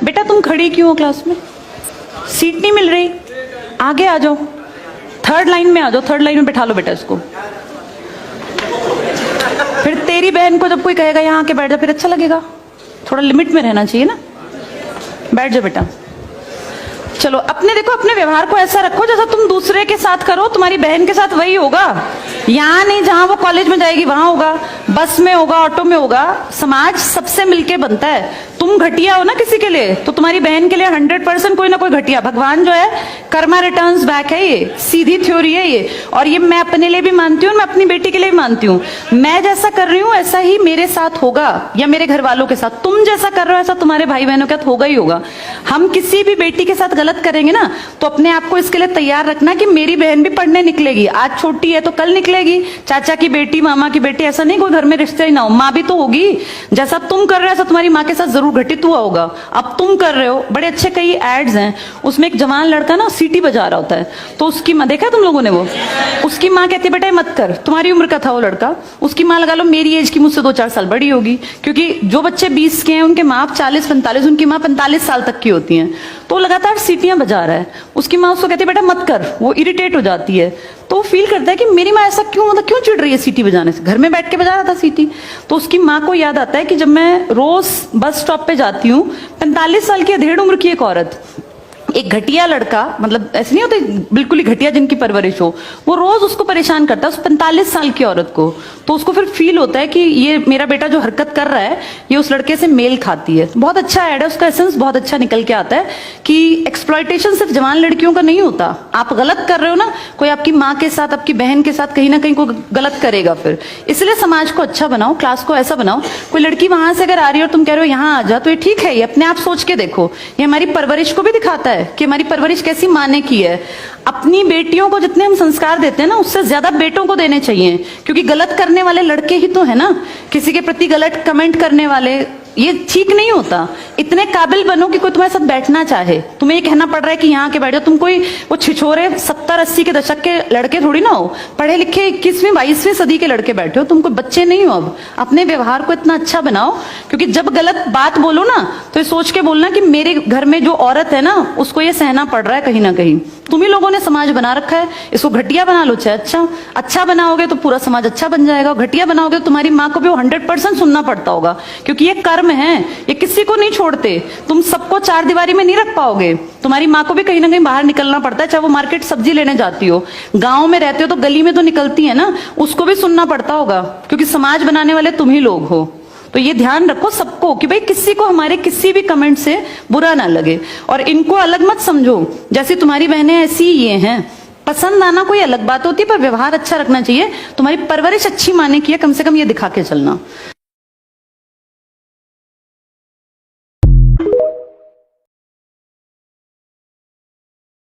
बेटा तुम खड़ी क्यों हो क्लास में? सीट नहीं मिल रही? आगे आ जाओ, थर्ड लाइन में आ जाओ, थर्ड लाइन में बैठा लो बेटा इसको। फिर तेरी बहन को जब कोई कहेगा यहाँ आके बैठ जा, फिर अच्छा लगेगा? थोड़ा लिमिट में रहना चाहिए ना। बैठ जाओ बेटा। चलो अपने देखो, अपने व्यवहार को ऐसा रखो जैसा तुम दूसरे के साथ करो, तुम्हारी बहन के साथ वही होगा। यहाँ नहीं, जहां वो कॉलेज में जाएगी वहां होगा, बस में होगा, ऑटो में होगा। समाज सबसे मिलके बनता है। तुम घटिया हो ना किसी के लिए, तो तुम्हारी बहन के लिए 100% कोई ना कोई घटिया। भगवान जो है कर्मा रिटर्न्स बैक है, ये सीधी थ्योरी है ये। और ये मैं अपने लिए भी मानती हूँ, मैं अपनी बेटी के लिए भी मानती हूँ। मैं जैसा कर रही हूँ ऐसा ही मेरे साथ होगा, या मेरे घर वालों के साथ। तुम जैसा कर रहे हो ऐसा तुम्हारे भाई बहनों के साथ होगा ही होगा। हम किसी भी बेटी के साथ गलत करेंगे ना, तो अपने आप को इसके लिए तैयार रखना कि मेरी बहन भी पढ़ने निकलेगी। आज छोटी है तो कल निकलेगी। चाचा की बेटी, मामा की बेटी, ऐसा नहीं कोई घर में रिश्ते ही ना हो। माँ भी तो होगी। जैसा तुम कर रहे हो ऐसा तुम्हारी माँ के साथ जरूर घटित हुआ होगा। अब तुम कर रहे हो। बड़े अच्छे कई एड्स हैं, उसमें एक जवान लड़का ना सीटी बजा रहा होता है, तो उसकी माँ, देखा तुम लोगों ने वो, उसकी माँ कहती है बेटा मत कर। तुम्हारी उम्र का था वो लड़का, उसकी माँ लगा लो मेरी एज की मुझसे 2-4 साल बड़ी होगी, क्योंकि जो बच्चे 20 के हैं उनके माँ 40-45, उनकी माँ 45 साल तक की होती हैं। तो लगातार सीटियां बजा रहा है। उसकी माँ उसको कहती है बेटा मत कर, वो इरिटेट हो जाती है। तो फील करता है कि मेरी माँ ऐसा क्यों, मतलब क्यों चिढ़ रही है सीटी बजाने से, घर में बैठ के बजा रहा था सीटी। तो उसकी माँ को याद आता है कि जब मैं रोज बस स्टॉप पे जाती हूँ, 45 साल की अधेड़ उम्र की एक औरत, एक घटिया लड़का, मतलब ऐसे नहीं होते बिल्कुल ही घटिया जिनकी परवरिश हो, वो रोज उसको परेशान करता है, उस 45 साल की औरत को। तो उसको फिर फील होता है कि ये मेरा बेटा जो हरकत कर रहा है ये उस लड़के से मेल खाती है। बहुत अच्छा ऐड है, उसका एसेंस बहुत अच्छा निकल के आता है कि एक्सप्लॉयटेशन सिर्फ जवान लड़कियों का नहीं होता। आप गलत कर रहे हो ना, कोई आपकी माँ के साथ, आपकी बहन के साथ कहीं ना कहीं कोई गलत करेगा फिर। इसलिए समाज को अच्छा बनाओ, क्लास को ऐसा बनाओ, कोई लड़की वहां से अगर आ रही है और तुम कह रहे हो यहाँ आ जा, तो ये ठीक है। ये अपने आप सोच के देखो, ये हमारी परवरिश को भी दिखाता है कि हमारी परवरिश कैसी माँ ने की है। अपनी बेटियों को जितने हम संस्कार देते हैं ना, उससे ज्यादा बेटों को देने चाहिए, क्योंकि गलत करने वाले लड़के ही तो है ना, किसी के प्रति गलत कमेंट करने वाले। ये ठीक नहीं होता। इतने काबिल बनो कि कोई तुम्हारे साथ बैठना चाहे। तुम्हें ये कहना पड़ रहा है कि यहाँ के बैठो, तुम कोई वो छिछोरे 70-80 के दशक के लड़के थोड़ी ना हो, पढ़े लिखे 21वीं-22वीं सदी के लड़के बैठे हो। तुम कोई बच्चे नहीं हो। अब अपने व्यवहार को इतना अच्छा बनाओ, क्योंकि जब गलत बात बोलो ना तो ये सोच के बोलना कि मेरे घर में जो औरत है ना उसको ये सहना पड़ रहा है कहीं ना कहीं। तुम ही लोगों ने समाज बना रखा है, इसको घटिया बना लो चाहे अच्छा बनाओगे तो पूरा समाज अच्छा बन जाएगा। घटिया बनाओगे तो तुम्हारी माँ को भी वो 100% सुनना पड़ता होगा, क्योंकि ये कर्म है, ये किसी को नहीं छोड़ते। तुम सबको चार दीवारी में नहीं रख पाओगे। तुम्हारी माँ को भी कहीं ना कहीं बाहर निकलना पड़ता है, चाहे वो मार्केट सब्जी लेने जाती हो, गाँव में रहते हो तो गली में तो निकलती है ना, उसको भी सुनना पड़ता होगा, क्योंकि समाज बनाने वाले तुम ही लोग हो। तो ये ध्यान रखो सबको कि भाई किसी को हमारे किसी भी कमेंट से बुरा ना लगे, और इनको अलग मत समझो। जैसी तुम्हारी बहनें ऐसी ये हैं। पसंद आना कोई अलग बात होती है, पर व्यवहार अच्छा रखना चाहिए। तुम्हारी परवरिश अच्छी माने की है, कम से कम ये दिखा के चलना।